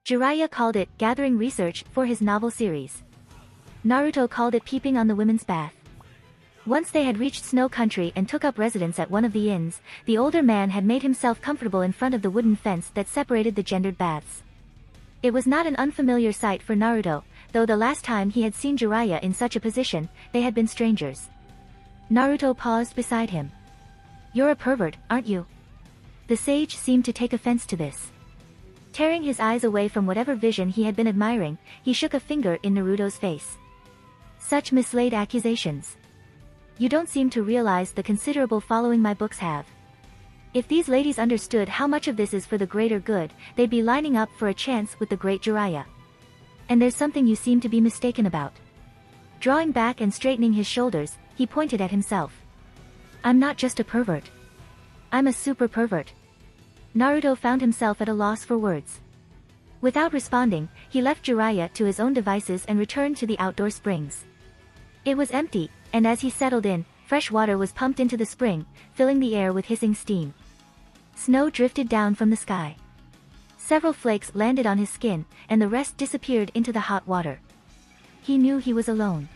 Jiraiya called it gathering research for his novel series. Naruto called it peeping on the women's bath. Once they had reached Snow Country and took up residence at one of the inns, the older man had made himself comfortable in front of the wooden fence that separated the gendered baths. It was not an unfamiliar sight for Naruto, though the last time he had seen Jiraiya in such a position, they had been strangers. Naruto paused beside him. "You're a pervert, aren't you?" The sage seemed to take offense to this. Tearing his eyes away from whatever vision he had been admiring, he shook a finger in Naruto's face. "Such mislaid accusations. You don't seem to realize the considerable following my books have. If these ladies understood how much of this is for the greater good, they'd be lining up for a chance with the great Jiraiya. And there's something you seem to be mistaken about." Drawing back and straightening his shoulders, he pointed at himself. "I'm not just a pervert. I'm a super pervert." Naruto found himself at a loss for words. Without responding, he left Jiraiya to his own devices and returned to the outdoor springs. It was empty, and as he settled in, fresh water was pumped into the spring, filling the air with hissing steam. Snow drifted down from the sky. Several flakes landed on his skin, and the rest disappeared into the hot water. He knew he was alone.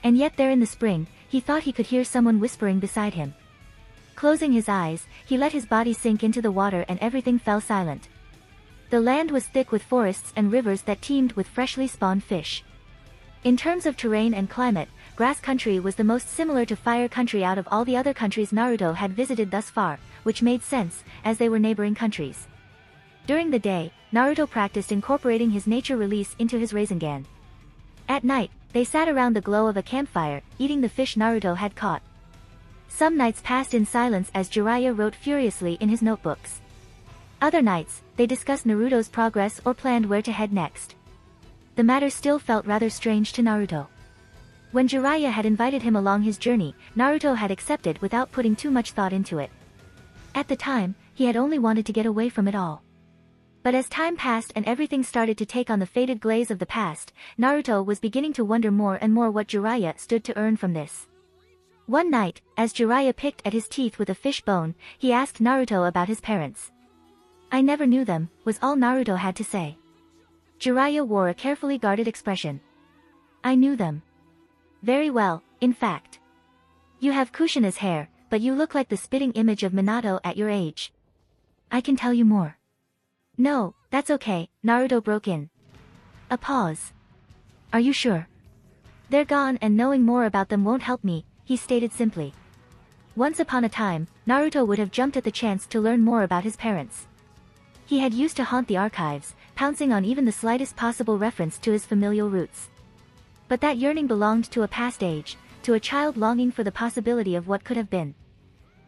And yet there in the spring, he thought he could hear someone whispering beside him. Closing his eyes, he let his body sink into the water and everything fell silent. The land was thick with forests and rivers that teemed with freshly spawned fish. In terms of terrain and climate, Grass Country was the most similar to Fire Country out of all the other countries Naruto had visited thus far, which made sense, as they were neighboring countries. During the day, Naruto practiced incorporating his nature release into his Rasengan. At night, they sat around the glow of a campfire, eating the fish Naruto had caught. Some nights passed in silence as Jiraiya wrote furiously in his notebooks. Other nights, they discussed Naruto's progress or planned where to head next. The matter still felt rather strange to Naruto. When Jiraiya had invited him along his journey, Naruto had accepted without putting too much thought into it. At the time, he had only wanted to get away from it all. But as time passed and everything started to take on the faded glaze of the past, Naruto was beginning to wonder more and more what Jiraiya stood to earn from this. One night, as Jiraiya picked at his teeth with a fish bone, he asked Naruto about his parents. "I never knew them," was all Naruto had to say. Jiraiya wore a carefully guarded expression. "I knew them. Very well, in fact. You have Kushina's hair, but you look like the spitting image of Minato at your age. I can tell you more." "No, that's okay," Naruto broke in. A pause. "Are you sure? They're gone and knowing more about them won't help me," he stated simply. Once upon a time, Naruto would have jumped at the chance to learn more about his parents. He had used to haunt the archives, pouncing on even the slightest possible reference to his familial roots. But that yearning belonged to a past age, to a child longing for the possibility of what could have been.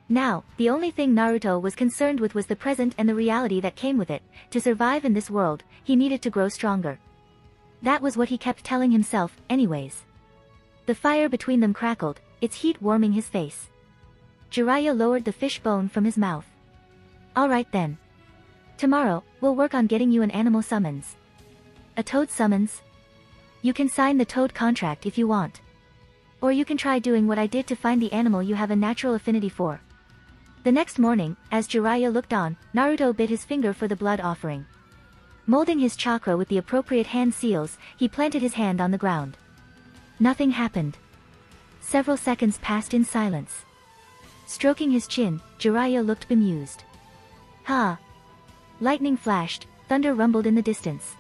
Now, the only thing Naruto was concerned with was the present and the reality that came with it. To survive in this world, he needed to grow stronger. That was what he kept telling himself, anyways. The fire between them crackled, its heat warming his face. Jiraiya lowered the fish bone from his mouth. "All right then. Tomorrow, we'll work on getting you an animal summons." "A toad summons?" "You can sign the toad contract if you want. Or you can try doing what I did to find the animal you have a natural affinity for." The next morning, as Jiraiya looked on, Naruto bit his finger for the blood offering. Molding his chakra with the appropriate hand seals, he planted his hand on the ground. Nothing happened. Several seconds passed in silence. Stroking his chin, Jiraiya looked bemused. "Ha!" Lightning flashed, thunder rumbled in the distance.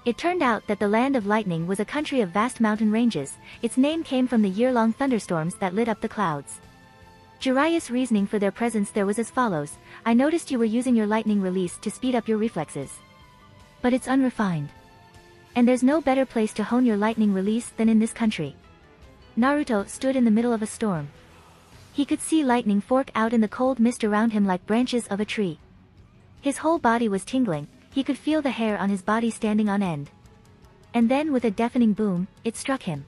It turned out that the land of lightning was a country of vast mountain ranges. Its name came from the year-long thunderstorms that lit up the clouds. Jiraiya's reasoning for their presence there was as follows: "I noticed you were using your lightning release to speed up your reflexes. But it's unrefined. And there's no better place to hone your lightning release than in this country." Naruto stood in the middle of a storm. He could see lightning fork out in the cold mist around him like branches of a tree. His whole body was tingling, he could feel the hair on his body standing on end. And then with a deafening boom, it struck him.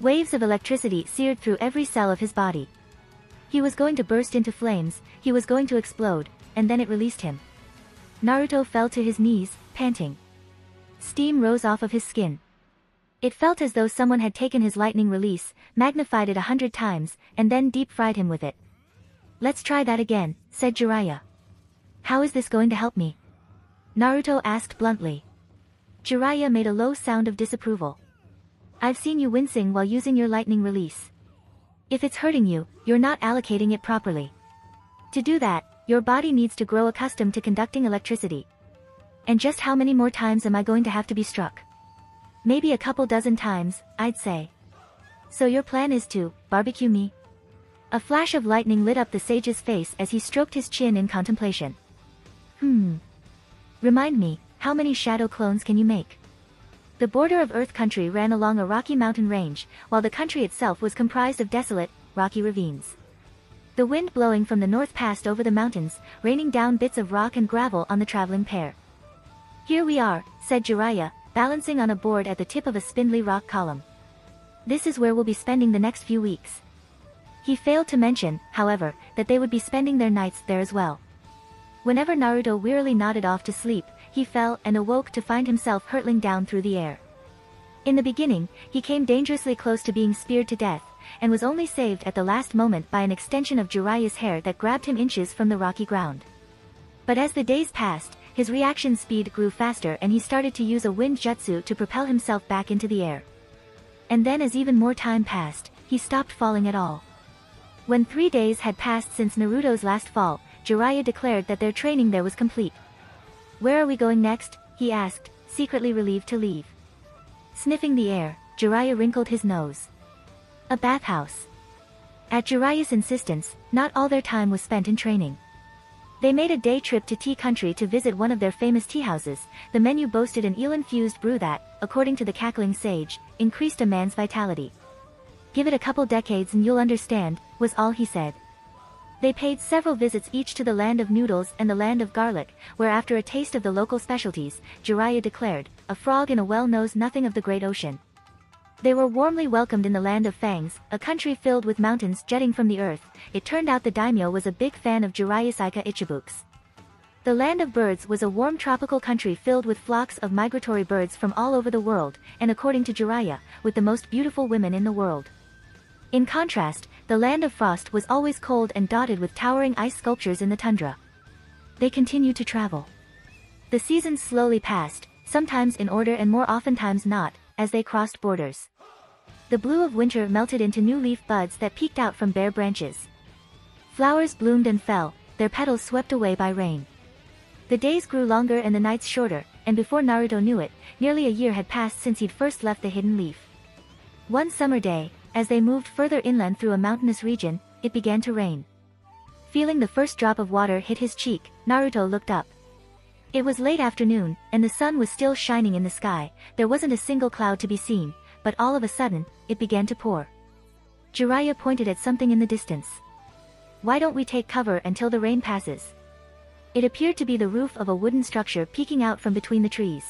Waves of electricity seared through every cell of his body. He was going to burst into flames, he was going to explode, and then it released him. Naruto fell to his knees, panting. Steam rose off of his skin. It felt as though someone had taken his lightning release, magnified it 100 times, and then deep-fried him with it. "Let's try that again," said Jiraiya. "How is this going to help me?" Naruto asked bluntly. Jiraiya made a low sound of disapproval. I've seen you wincing while using your lightning release. If it's hurting you, you're not allocating it properly. To do that, your body needs to grow accustomed to conducting electricity. And just how many more times am I going to have to be struck? Maybe a couple dozen times, I'd say. So your plan is to barbecue me? A flash of lightning lit up the sage's face as he stroked his chin in contemplation. Remind me, how many shadow clones can you make? The border of Earth country ran along a rocky mountain range, while the country itself was comprised of desolate, rocky ravines. The wind blowing from the north passed over the mountains, raining down bits of rock and gravel on the traveling pair. Here we are, said Jiraiya, balancing on a board at the tip of a spindly rock column. This is where we'll be spending the next few weeks. He failed to mention, however, that they would be spending their nights there as well. Whenever Naruto wearily nodded off to sleep, he fell and awoke to find himself hurtling down through the air. In the beginning, he came dangerously close to being speared to death, and was only saved at the last moment by an extension of Jiraiya's hair that grabbed him inches from the rocky ground. But as the days passed, his reaction speed grew faster and he started to use a wind jutsu to propel himself back into the air. And then as even more time passed, he stopped falling at all. When 3 days had passed since Naruto's last fall, Jiraiya declared that their training there was complete. Where are we going next? He asked, secretly relieved to leave. Sniffing the air, Jiraiya wrinkled his nose. A bathhouse. At Jiraiya's insistence, not all their time was spent in training. They made a day trip to tea country to visit one of their famous tea houses. The menu boasted an eel-infused brew that, according to the cackling sage, increased a man's vitality. Give it a couple decades and you'll understand, was all he said. They paid several visits each to the land of noodles and the land of garlic, where after a taste of the local specialties, Jiraiya declared, a frog in a well knows nothing of the great ocean. They were warmly welcomed in the land of Fangs, a country filled with mountains jutting from the earth. It turned out the daimyo was a big fan of Jiraiya's Ika Ichibuks. The land of birds was a warm tropical country filled with flocks of migratory birds from all over the world, and according to Jiraiya, with the most beautiful women in the world. In contrast, the land of frost was always cold and dotted with towering ice sculptures in the tundra. They continued to travel. The seasons slowly passed, sometimes in order and more oftentimes not, as they crossed borders. The blue of winter melted into new leaf buds that peeked out from bare branches. Flowers bloomed and fell, their petals swept away by rain. The days grew longer and the nights shorter, and before Naruto knew it, nearly a year had passed since he'd first left the hidden leaf. One summer day, as they moved further inland through a mountainous region, it began to rain. Feeling the first drop of water hit his cheek, Naruto looked up. It was late afternoon, and the sun was still shining in the sky. There wasn't a single cloud to be seen, but all of a sudden, it began to pour. Jiraiya pointed at something in the distance. Why don't we take cover until the rain passes? It appeared to be the roof of a wooden structure peeking out from between the trees.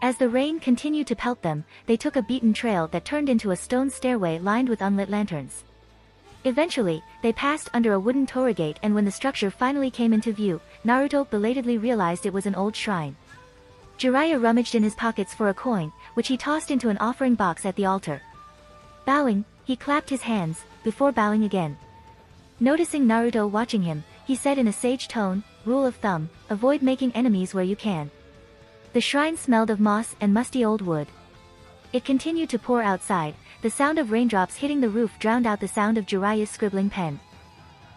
As the rain continued to pelt them, they took a beaten trail that turned into a stone stairway lined with unlit lanterns. Eventually, they passed under a wooden torii gate, and when the structure finally came into view, Naruto belatedly realized it was an old shrine. Jiraiya rummaged in his pockets for a coin, which he tossed into an offering box at the altar. Bowing, he clapped his hands, before bowing again. Noticing Naruto watching him, he said in a sage tone, rule of thumb, avoid making enemies where you can. The shrine smelled of moss and musty old wood. It continued to pour outside. The sound of raindrops hitting the roof drowned out the sound of Jiraiya's scribbling pen.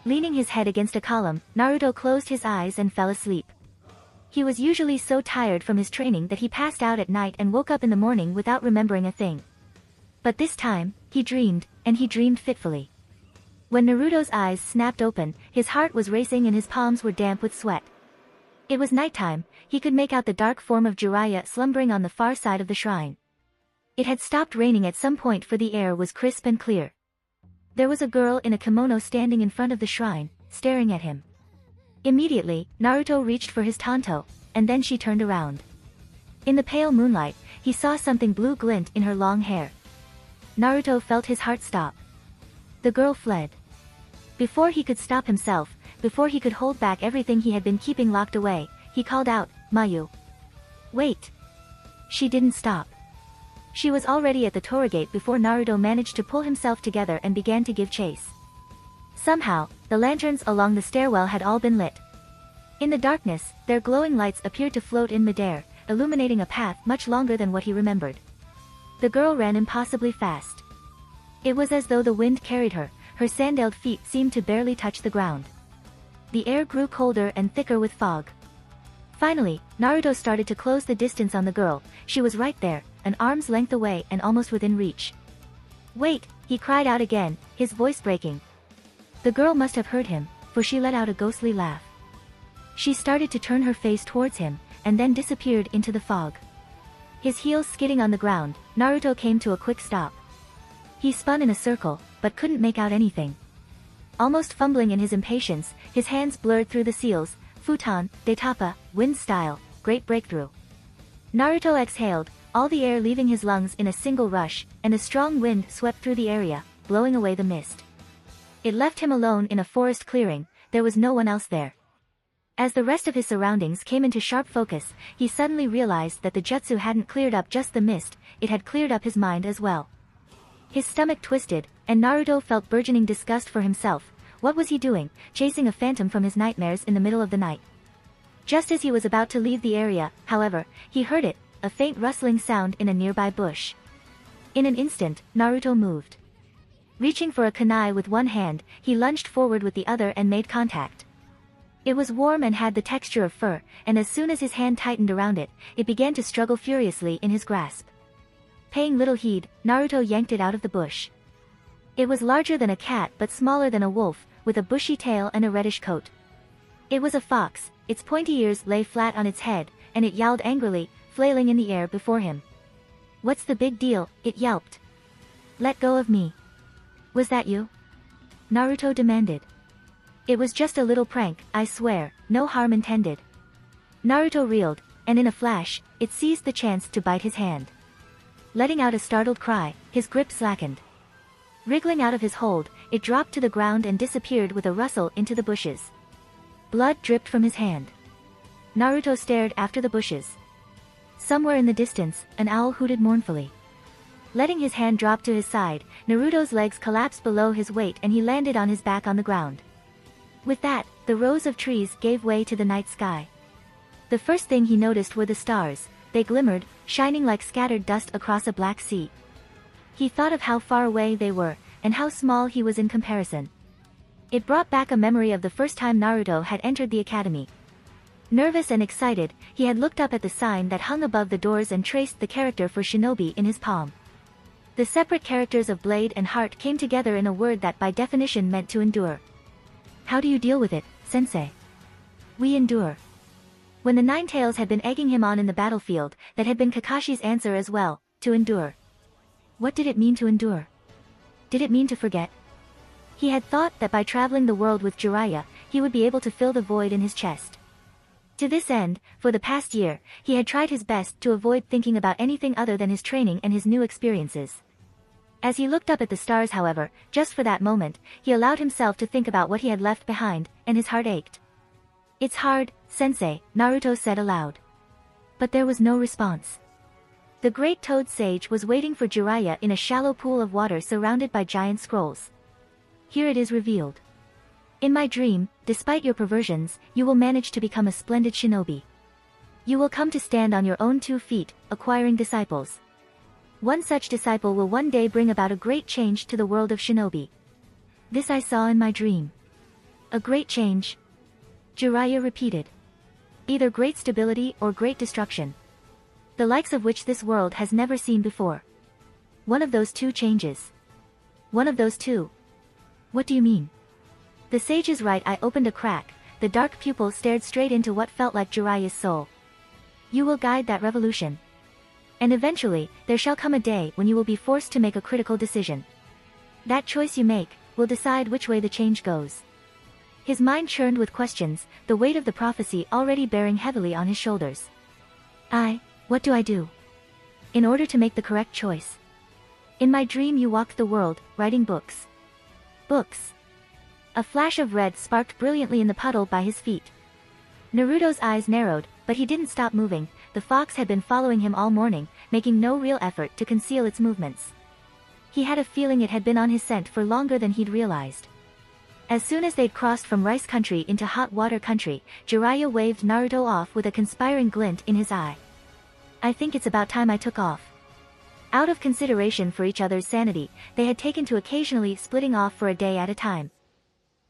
Leaning his head against a column, Naruto closed his eyes and fell asleep. He was usually so tired from his training that he passed out at night and woke up in the morning without remembering a thing. But this time, he dreamed, and he dreamed fitfully. When Naruto's eyes snapped open, his heart was racing and his palms were damp with sweat. It was nighttime. He could make out the dark form of Jiraiya slumbering on the far side of the shrine. It had stopped raining at some point, for the air was crisp and clear. There was a girl in a kimono standing in front of the shrine, staring at him. Immediately, Naruto reached for his tanto, and then she turned around. In the pale moonlight, he saw something blue glint in her long hair. Naruto felt his heart stop. The girl fled. Before he could stop himself, before he could hold back everything he had been keeping locked away, he called out, Mayu. Wait. She didn't stop. She was already at the torii gate before Naruto managed to pull himself together and began to give chase. Somehow, the lanterns along the stairwell had all been lit. In the darkness, their glowing lights appeared to float in midair, illuminating a path much longer than what he remembered. The girl ran impossibly fast. It was as though the wind carried her, her sandaled feet seemed to barely touch the ground. The air grew colder and thicker with fog. Finally, Naruto started to close the distance on the girl. She was right there, an arm's length away and almost within reach. "Wait," he cried out again, his voice breaking. The girl must have heard him, for she let out a ghostly laugh. She started to turn her face towards him, and then disappeared into the fog. His heels skidding on the ground, Naruto came to a quick stop. He spun in a circle, but couldn't make out anything. Almost fumbling in his impatience, his hands blurred through the seals, futon, detapa, wind style, great breakthrough. Naruto exhaled, all the air leaving his lungs in a single rush, and a strong wind swept through the area, blowing away the mist. It left him alone in a forest clearing, there was no one else there. As the rest of his surroundings came into sharp focus, he suddenly realized that the jutsu hadn't cleared up just the mist, it had cleared up his mind as well. His stomach twisted, and Naruto felt burgeoning disgust for himself. What was he doing, chasing a phantom from his nightmares in the middle of the night? Just as he was about to leave the area, however, he heard it, a faint rustling sound in a nearby bush. In an instant, Naruto moved. Reaching for a kunai with one hand, he lunged forward with the other and made contact. It was warm and had the texture of fur, and as soon as his hand tightened around it, it began to struggle furiously in his grasp. Paying little heed, Naruto yanked it out of the bush. It was larger than a cat but smaller than a wolf, with a bushy tail and a reddish coat. It was a fox, its pointy ears lay flat on its head, and it yowled angrily, flailing in the air before him. "What's the big deal?" it yelped. "Let go of me." "Was that you?" Naruto demanded. "It was just a little prank, I swear, no harm intended." Naruto reeled, and in a flash, it seized the chance to bite his hand. Letting out a startled cry, his grip slackened. Wriggling out of his hold, it dropped to the ground and disappeared with a rustle into the bushes. Blood dripped from his hand. Naruto stared after the bushes. Somewhere in the distance, an owl hooted mournfully. Letting his hand drop to his side, Naruto's legs collapsed below his weight and he landed on his back on the ground. With that, the rows of trees gave way to the night sky. The first thing he noticed were the stars. They glimmered, shining like scattered dust across a black sea. He thought of how far away they were, and how small he was in comparison. It brought back a memory of the first time Naruto had entered the academy. Nervous and excited, he had looked up at the sign that hung above the doors and traced the character for shinobi in his palm. The separate characters of blade and heart came together in a word that by definition meant to endure. "How do you deal with it, sensei?" "We endure." When the Nine Tails had been egging him on in the battlefield, that had been Kakashi's answer as well, to endure. What did it mean to endure? Did it mean to forget? He had thought that by traveling the world with Jiraiya, he would be able to fill the void in his chest. To this end, for the past year, he had tried his best to avoid thinking about anything other than his training and his new experiences. As he looked up at the stars, however, just for that moment, he allowed himself to think about what he had left behind, and his heart ached. "It's hard, sensei," Naruto said aloud. But there was no response. The great toad sage was waiting for Jiraiya in a shallow pool of water surrounded by giant scrolls. Here it is revealed. "In my dream, despite your perversions, you will manage to become a splendid shinobi. You will come to stand on your own 2 feet, acquiring disciples. One such disciple will one day bring about a great change to the world of shinobi. This I saw in my dream." "A great change?" Jiraiya repeated. "Either great stability or great destruction. The likes of which this world has never seen before. One of those 2 changes." "One of those 2? What do you mean?" The sage's right eye opened a crack, the dark pupil stared straight into what felt like Jiraiya's soul. "You will guide that revolution. And eventually, there shall come a day when you will be forced to make a critical decision. That choice you make, will decide which way the change goes." His mind churned with questions, the weight of the prophecy already bearing heavily on his shoulders. What do I do? In order to make the correct choice. In my dream you walked the world, writing books. Books. A flash of red sparked brilliantly in the puddle by his feet. Naruto's eyes narrowed, but he didn't stop moving. The fox had been following him all morning, making no real effort to conceal its movements. He had a feeling it had been on his scent for longer than he'd realized. As soon as they'd crossed from rice country into hot water country, Jiraiya waved Naruto off with a conspiring glint in his eye. I think it's about time I took off. Out of consideration for each other's sanity, they had taken to occasionally splitting off for a day at a time.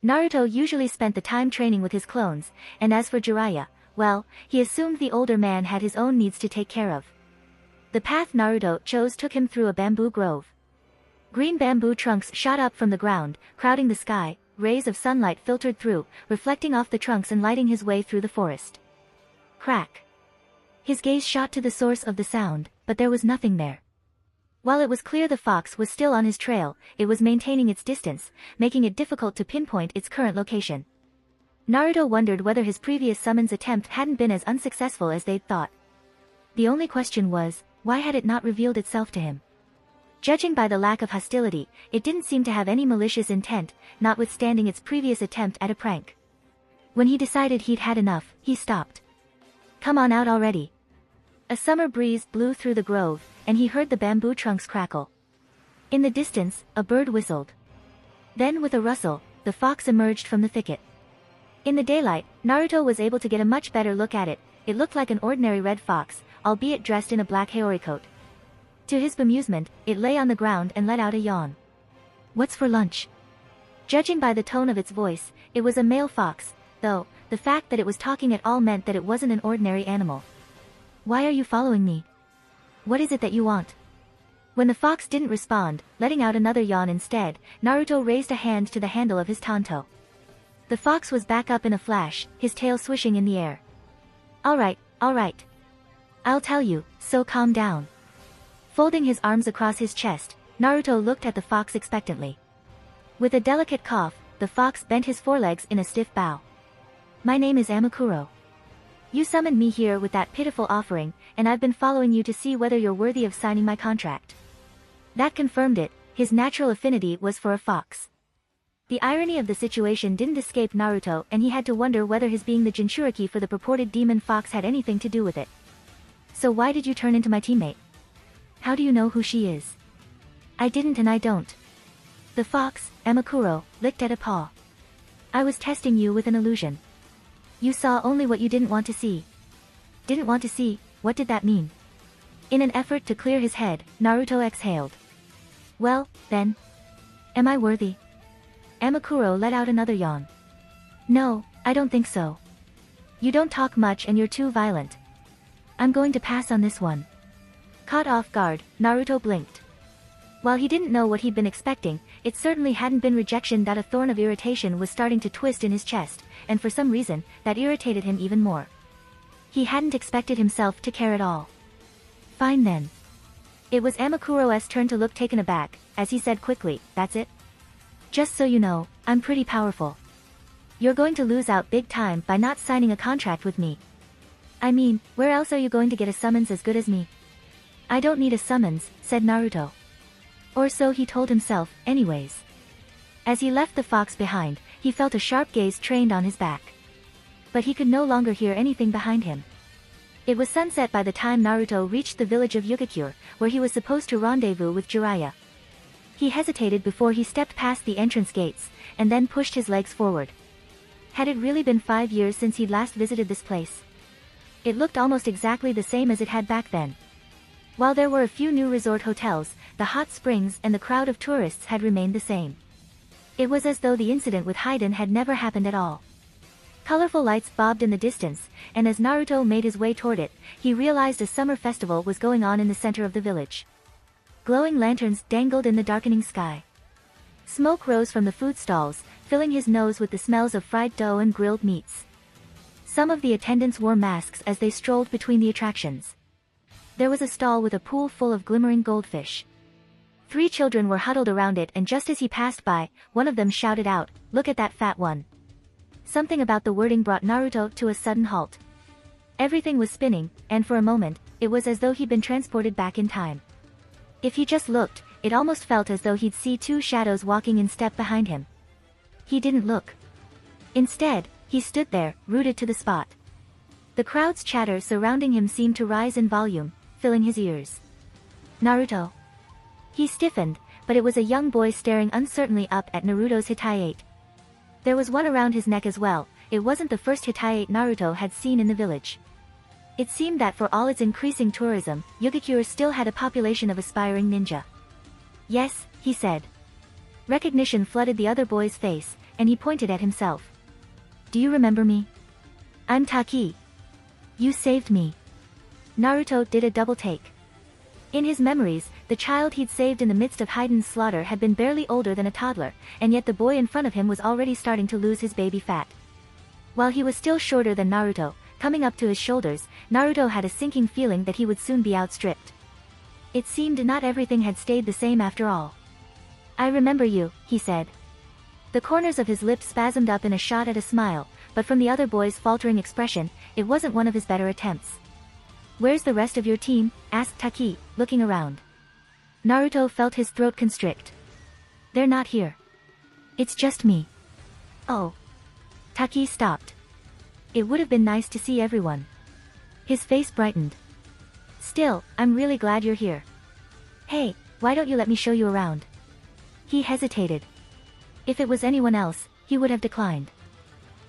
Naruto usually spent the time training with his clones, and as for Jiraiya, well, he assumed the older man had his own needs to take care of. The path Naruto chose took him through a bamboo grove. Green bamboo trunks shot up from the ground, crowding the sky, rays of sunlight filtered through, reflecting off the trunks and lighting his way through the forest. Crack. His gaze shot to the source of the sound, but there was nothing there. While it was clear the fox was still on his trail, it was maintaining its distance, making it difficult to pinpoint its current location. Naruto wondered whether his previous summons attempt hadn't been as unsuccessful as they'd thought. The only question was, why had it not revealed itself to him? Judging by the lack of hostility, it didn't seem to have any malicious intent, notwithstanding its previous attempt at a prank. When he decided he'd had enough, he stopped. Come on out already. A summer breeze blew through the grove, and he heard the bamboo trunks crackle. In the distance, a bird whistled. Then with a rustle, the fox emerged from the thicket. In the daylight, Naruto was able to get a much better look at it. It looked like an ordinary red fox, albeit dressed in a black haori coat. To his bemusement, it lay on the ground and let out a yawn. What's for lunch? Judging by the tone of its voice, it was a male fox, though, the fact that it was talking at all meant that it wasn't an ordinary animal. Why are you following me? What is it that you want? When the fox didn't respond, letting out another yawn instead, Naruto raised a hand to the handle of his tanto. The fox was back up in a flash, his tail swishing in the air. Alright. I'll tell you, so calm down. Folding his arms across his chest, Naruto looked at the fox expectantly. With a delicate cough, the fox bent his forelegs in a stiff bow. My name is Amakuro. You summoned me here with that pitiful offering, and I've been following you to see whether you're worthy of signing my contract. That confirmed it, his natural affinity was for a fox. The irony of the situation didn't escape Naruto, and he had to wonder whether his being the Jinchuriki for the purported demon fox had anything to do with it. So why did you turn into my teammate? How do you know who she is? I didn't and I don't. The fox, Amakuro, licked at a paw. I was testing you with an illusion. You saw only what you didn't want to see. Didn't want to see, what did that mean? In an effort to clear his head, Naruto exhaled. Well, then. Am I worthy? Amakuro let out another yawn. No, I don't think so. You don't talk much and you're too violent. I'm going to pass on this one. Caught off guard, Naruto blinked. While he didn't know what he'd been expecting, it certainly hadn't been rejection that a thorn of irritation was starting to twist in his chest, and for some reason, that irritated him even more. He hadn't expected himself to care at all. Fine then. It was Amakuro's turn to look taken aback, as he said quickly, that's it? Just so you know, I'm pretty powerful. You're going to lose out big time by not signing a contract with me. I mean, where else are you going to get a summons as good as me? I don't need a summons, said Naruto. Or so he told himself, anyways. As he left the fox behind, he felt a sharp gaze trained on his back. But he could no longer hear anything behind him. It was sunset by the time Naruto reached the village of Yugakure, where he was supposed to rendezvous with Jiraiya. He hesitated before he stepped past the entrance gates, and then pushed his legs forward. Had it really been 5 years since he'd last visited this place? It looked almost exactly the same as it had back then. While there were a few new resort hotels, the hot springs and the crowd of tourists had remained the same. It was as though the incident with Haiden had never happened at all. Colorful lights bobbed in the distance, and as Naruto made his way toward it, he realized a summer festival was going on in the center of the village. Glowing lanterns dangled in the darkening sky. Smoke rose from the food stalls, filling his nose with the smells of fried dough and grilled meats. Some of the attendants wore masks as they strolled between the attractions. There was a stall with a pool full of glimmering goldfish. 3 children were huddled around it, and just as he passed by, one of them shouted out, "Look at that fat one." Something about the wording brought Naruto to a sudden halt. Everything was spinning, and for a moment, it was as though he'd been transported back in time. If he just looked, it almost felt as though he'd see 2 shadows walking in step behind him. He didn't look. Instead, he stood there, rooted to the spot. The crowd's chatter surrounding him seemed to rise in volume, filling his ears. Naruto. He stiffened, but it was a young boy staring uncertainly up at Naruto's Hitayate. There was one around his neck as well. It wasn't the first Hitayate Naruto had seen in the village. It seemed that for all its increasing tourism, Yugakure still had a population of aspiring ninja. Yes, he said. Recognition flooded the other boy's face, and he pointed at himself. Do you remember me? I'm Taki. You saved me. Naruto did a double take. In his memories, the child he'd saved in the midst of Heiden's slaughter had been barely older than a toddler, and yet the boy in front of him was already starting to lose his baby fat. While he was still shorter than Naruto, coming up to his shoulders, Naruto had a sinking feeling that he would soon be outstripped. It seemed not everything had stayed the same after all. I remember you, he said. The corners of his lips spasmed up in a shot at a smile, but from the other boy's faltering expression, it wasn't one of his better attempts. Where's the rest of your team? Asked Taki, looking around. Naruto felt his throat constrict. They're not here. It's just me. Oh. Taki stopped. It would have been nice to see everyone. His face brightened. Still, I'm really glad you're here. Hey, why don't you let me show you around? He hesitated. If it was anyone else, he would have declined.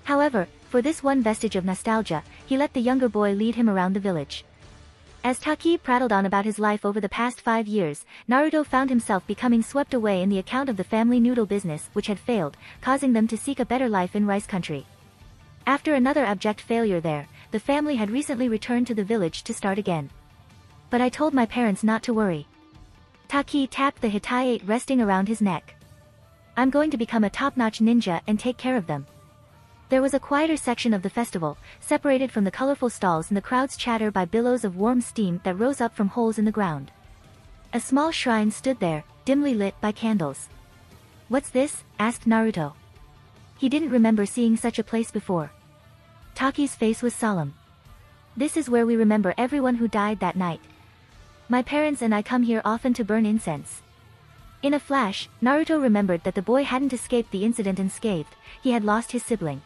However, for this one vestige of nostalgia, he let the younger boy lead him around the village. As Taki prattled on about his life over the past 5 years, Naruto found himself becoming swept away in the account of the family noodle business which had failed, causing them to seek a better life in Rice Country. After another abject failure there, the family had recently returned to the village to start again. But I told my parents not to worry. Taki tapped the Hitayate resting around his neck. I'm going to become a top-notch ninja and take care of them. There was a quieter section of the festival, separated from the colorful stalls and the crowd's chatter by billows of warm steam that rose up from holes in the ground. A small shrine stood there, dimly lit by candles. What's this? Asked Naruto. He didn't remember seeing such a place before. Taki's face was solemn. This is where we remember everyone who died that night. My parents and I come here often to burn incense. In a flash, Naruto remembered that the boy hadn't escaped the incident unscathed, he had lost his sibling.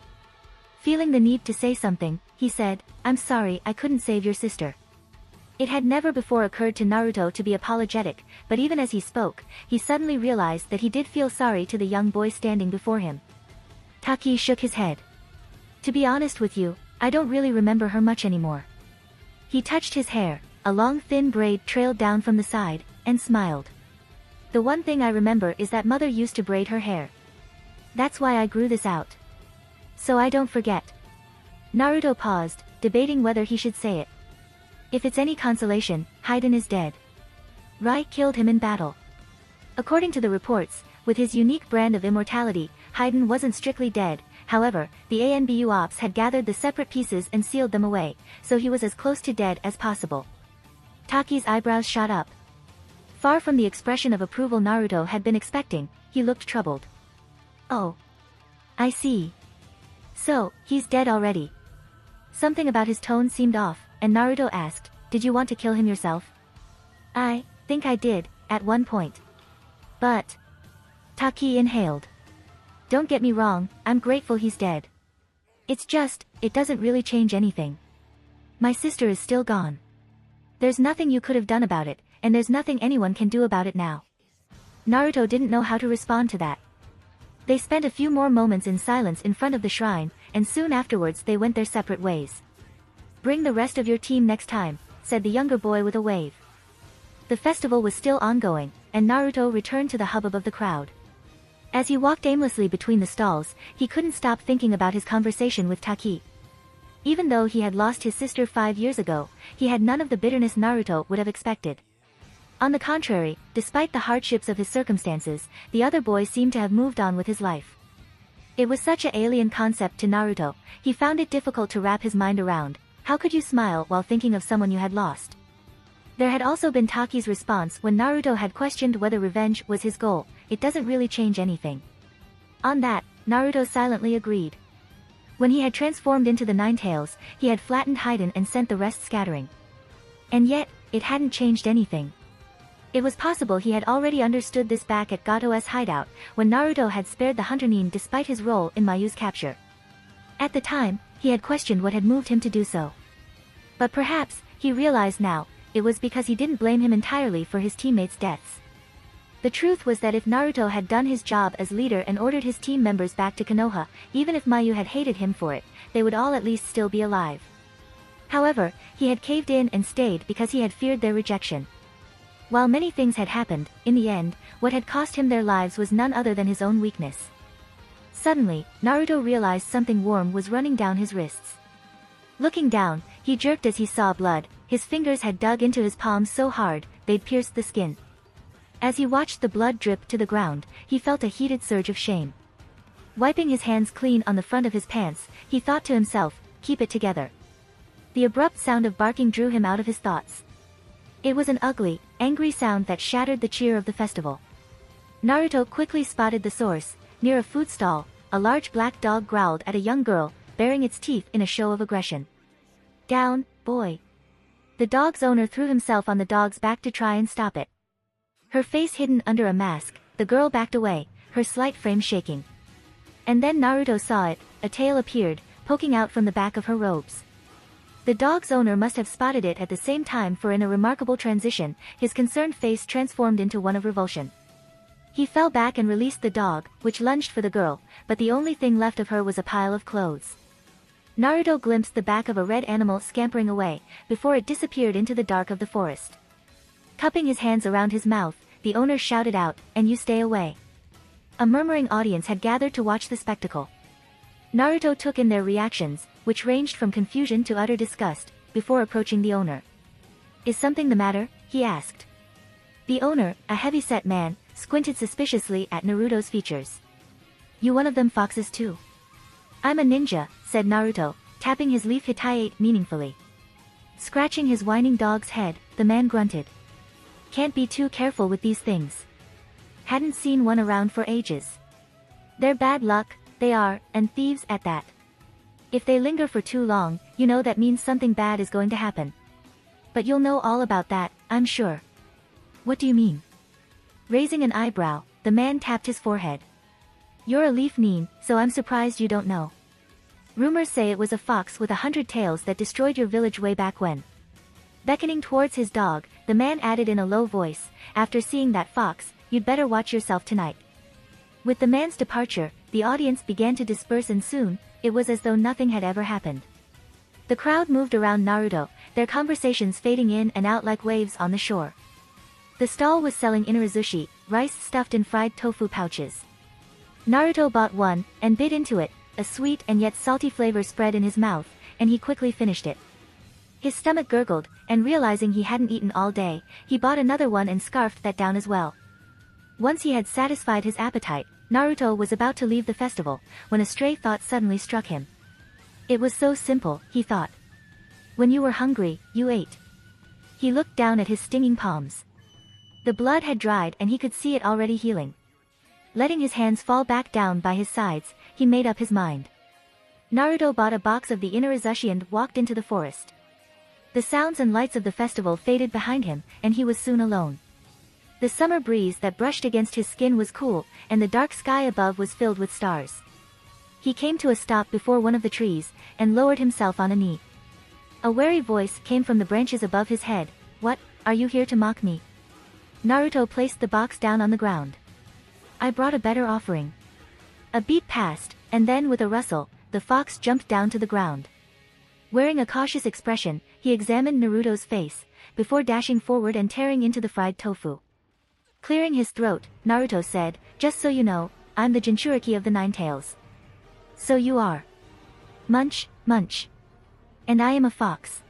Feeling the need to say something, he said, I'm sorry I couldn't save your sister. It had never before occurred to Naruto to be apologetic, but even as he spoke, he suddenly realized that he did feel sorry to the young boy standing before him. Taki shook his head. To be honest with you, I don't really remember her much anymore. He touched his hair, a long thin braid trailed down from the side, and smiled. The one thing I remember is that mother used to braid her hair. That's why I grew this out. So I don't forget. Naruto paused, debating whether he should say it. If it's any consolation, Haiden is dead. Rai killed him in battle. According to the reports, with his unique brand of immortality, Haiden wasn't strictly dead. However, the ANBU ops had gathered the separate pieces and sealed them away, so he was as close to dead as possible. Taki's eyebrows shot up. Far from the expression of approval Naruto had been expecting, he looked troubled. Oh. I see. So, he's dead already. Something about his tone seemed off, and Naruto asked, did you want to kill him yourself? I think I did, at one point. But... Taki inhaled. Don't get me wrong, I'm grateful he's dead. It's just, it doesn't really change anything. My sister is still gone. There's nothing you could have done about it, and there's nothing anyone can do about it now. Naruto didn't know how to respond to that. They spent a few more moments in silence in front of the shrine, and soon afterwards they went their separate ways. Bring the rest of your team next time, said the younger boy with a wave. The festival was still ongoing, and Naruto returned to the hubbub of the crowd. As he walked aimlessly between the stalls, he couldn't stop thinking about his conversation with Taki. Even though he had lost his sister 5 years ago, he had none of the bitterness Naruto would have expected. On the contrary, despite the hardships of his circumstances, the other boy seemed to have moved on with his life. It was such an alien concept to Naruto, he found it difficult to wrap his mind around. How could you smile while thinking of someone you had lost? There had also been Taki's response when Naruto had questioned whether revenge was his goal. It doesn't really change anything. On that, Naruto silently agreed. When he had transformed into the Nine Tails, he had flattened Haiden and sent the rest scattering. And yet, it hadn't changed anything. It was possible he had already understood this back at Gato's hideout, when Naruto had spared the Hunter Nin despite his role in Mayu's capture. At the time, he had questioned what had moved him to do so. But perhaps, he realized now, it was because he didn't blame him entirely for his teammates' deaths. The truth was that if Naruto had done his job as leader and ordered his team members back to Konoha, even if Mayu had hated him for it, they would all at least still be alive. However, he had caved in and stayed because he had feared their rejection. While many things had happened, in the end, what had cost him their lives was none other than his own weakness. Suddenly, Naruto realized something warm was running down his wrists. Looking down, he jerked as he saw blood. His fingers had dug into his palms so hard, they'd pierced the skin. As he watched the blood drip to the ground, he felt a heated surge of shame. Wiping his hands clean on the front of his pants, he thought to himself, keep it together. The abrupt sound of barking drew him out of his thoughts. It was an ugly, angry sound that shattered the cheer of the festival. Naruto quickly spotted the source. Near a food stall, a large black dog growled at a young girl, baring its teeth in a show of aggression. Down, boy. The dog's owner threw himself on the dog's back to try and stop it. Her face hidden under a mask, the girl backed away, her slight frame shaking. And then Naruto saw it, a tail appeared, poking out from the back of her robes. The dog's owner must have spotted it at the same time, for in a remarkable transition, his concerned face transformed into one of revulsion. He fell back and released the dog, which lunged for the girl, but the only thing left of her was a pile of clothes. Naruto glimpsed the back of a red animal scampering away, before it disappeared into the dark of the forest. Cupping his hands around his mouth, the owner shouted out, "And you stay away." A murmuring audience had gathered to watch the spectacle. Naruto took in their reactions, which ranged from confusion to utter disgust, before approaching the owner. "Is something the matter?" he asked. The owner, a heavy-set man, squinted suspiciously at Naruto's features. "You one of them foxes too?" "I'm a ninja," said Naruto, tapping his leaf hitayate meaningfully. Scratching his whining dog's head, the man grunted. "Can't be too careful with these things. Hadn't seen one around for ages. They're bad luck, they are, and thieves at that. If they linger for too long, you know that means something bad is going to happen. But you'll know all about that, I'm sure." "What do you mean?" Raising an eyebrow, the man tapped his forehead. "You're a leaf nin, so I'm surprised you don't know. Rumors say it was a fox with 100 tails that destroyed your village way back when." Beckoning towards his dog, the man added in a low voice, "After seeing that fox, you'd better watch yourself tonight." With the man's departure, the audience began to disperse, and soon, it was as though nothing had ever happened. The crowd moved around Naruto, their conversations fading in and out like waves on the shore. The stall was selling inarizushi, rice stuffed in fried tofu pouches. Naruto bought one, and bit into it, a sweet and yet salty flavor spread in his mouth, and he quickly finished it. His stomach gurgled, and realizing he hadn't eaten all day, he bought another one and scarfed that down as well. Once he had satisfied his appetite, Naruto was about to leave the festival, when a stray thought suddenly struck him. It was so simple, he thought. When you were hungry, you ate. He looked down at his stinging palms. The blood had dried and he could see it already healing. Letting his hands fall back down by his sides, he made up his mind. Naruto bought a box of the inarizushi and walked into the forest. The sounds and lights of the festival faded behind him, and he was soon alone. The summer breeze that brushed against his skin was cool, and the dark sky above was filled with stars. He came to a stop before one of the trees, and lowered himself on a knee. A wary voice came from the branches above his head. "What, are you here to mock me?" Naruto placed the box down on the ground. "I brought a better offering." A beat passed, and then with a rustle, the fox jumped down to the ground. Wearing a cautious expression, he examined Naruto's face, before dashing forward and tearing into the fried tofu. Clearing his throat, Naruto said, "Just so you know, I'm the Jinchuriki of the Nine Tails." "So you are." "Munch, munch. And I am a fox."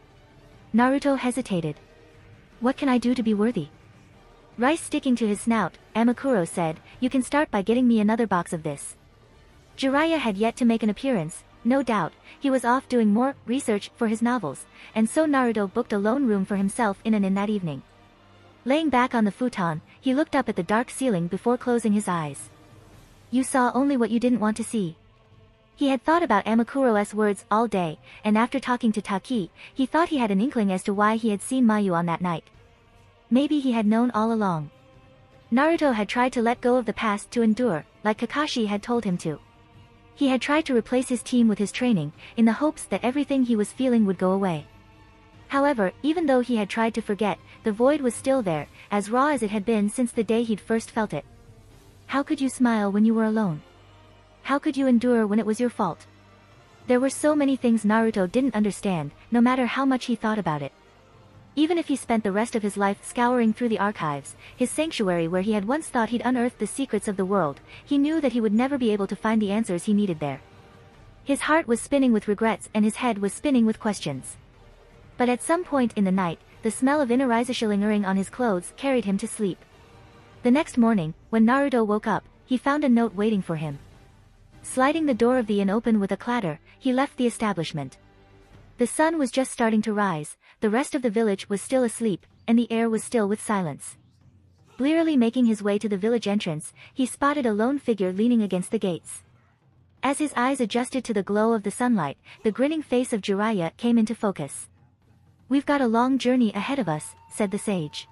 Naruto hesitated. "What can I do to be worthy?" Rice sticking to his snout, Amakuro said, "You can start by getting me another box of this." Jiraiya had yet to make an appearance, no doubt, he was off doing more research for his novels, and so Naruto booked a lone room for himself in an inn that evening. Laying back on the futon, he looked up at the dark ceiling before closing his eyes. You saw only what you didn't want to see. He had thought about Amakuro's words all day, and after talking to Taki, he thought he had an inkling as to why he had seen Mayu on that night. Maybe he had known all along. Naruto had tried to let go of the past to endure, like Kakashi had told him to. He had tried to replace his team with his training, in the hopes that everything he was feeling would go away. However, even though he had tried to forget, the void was still there, as raw as it had been since the day he'd first felt it. How could you smile when you were alone? How could you endure when it was your fault? There were so many things Naruto didn't understand, no matter how much he thought about it. Even if he spent the rest of his life scouring through the archives, his sanctuary where he had once thought he'd unearthed the secrets of the world, he knew that he would never be able to find the answers he needed there. His heart was spinning with regrets and his head was spinning with questions. But at some point in the night, the smell of inner lingering on his clothes carried him to sleep. The next morning, when Naruto woke up, he found a note waiting for him. Sliding the door of the inn open with a clatter, he left the establishment. The sun was just starting to rise, the rest of the village was still asleep, and the air was still with silence. Blearily making his way to the village entrance, he spotted a lone figure leaning against the gates. As his eyes adjusted to the glow of the sunlight, the grinning face of Jiraiya came into focus. "We've got a long journey ahead of us," said the sage.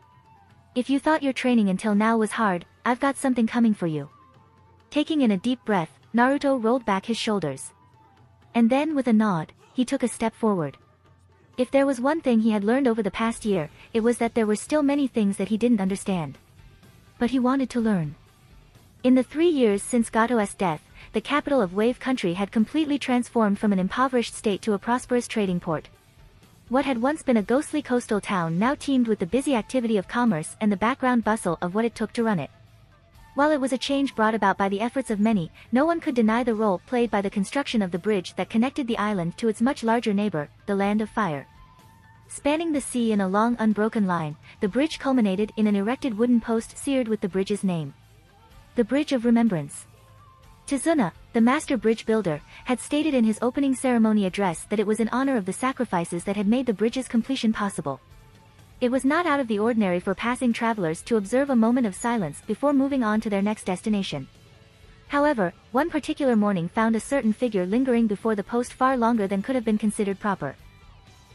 "If you thought your training until now was hard, I've got something coming for you." Taking in a deep breath, Naruto rolled back his shoulders. And then with a nod, he took a step forward. If there was one thing he had learned over the past year, it was that there were still many things that he didn't understand. But he wanted to learn. In the 3 years since Gato's death, the capital of Wave Country had completely transformed from an impoverished state to a prosperous trading port. What had once been a ghostly coastal town now teemed with the busy activity of commerce and the background bustle of what it took to run it. While it was a change brought about by the efforts of many, no one could deny the role played by the construction of the bridge that connected the island to its much larger neighbor, the Land of Fire. Spanning the sea in a long unbroken line, the bridge culminated in an erected wooden post seared with the bridge's name. The Bridge of Remembrance. Tizuna, the master bridge builder, had stated in his opening ceremony address that it was in honor of the sacrifices that had made the bridge's completion possible. It was not out of the ordinary for passing travelers to observe a moment of silence before moving on to their next destination. However, one particular morning found a certain figure lingering before the post far longer than could have been considered proper.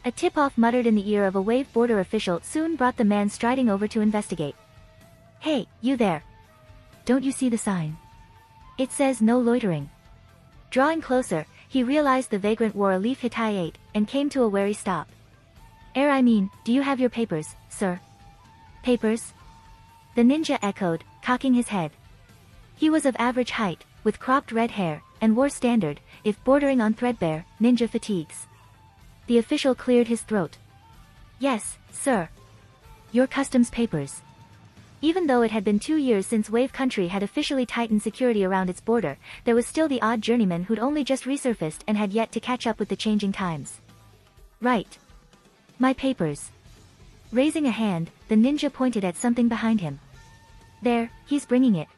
A tip-off muttered in the ear of a wave border official soon brought the man striding over to investigate. "Hey, you there! Don't you see the sign? It says no loitering." Drawing closer, he realized the vagrant wore a leaf hitayate, and came to a wary stop. I mean, do you have your papers, sir?" "Papers?" The ninja echoed, cocking his head. He was of average height, with cropped red hair, and wore standard, if bordering on threadbare, ninja fatigues. The official cleared his throat. "Yes, sir. Your customs papers." Even though it had been 2 years since Wave Country had officially tightened security around its border, there was still the odd journeyman who'd only just resurfaced and had yet to catch up with the changing times. "Right. My papers." Raising a hand, the ninja pointed at something behind him. "There, he's bringing it."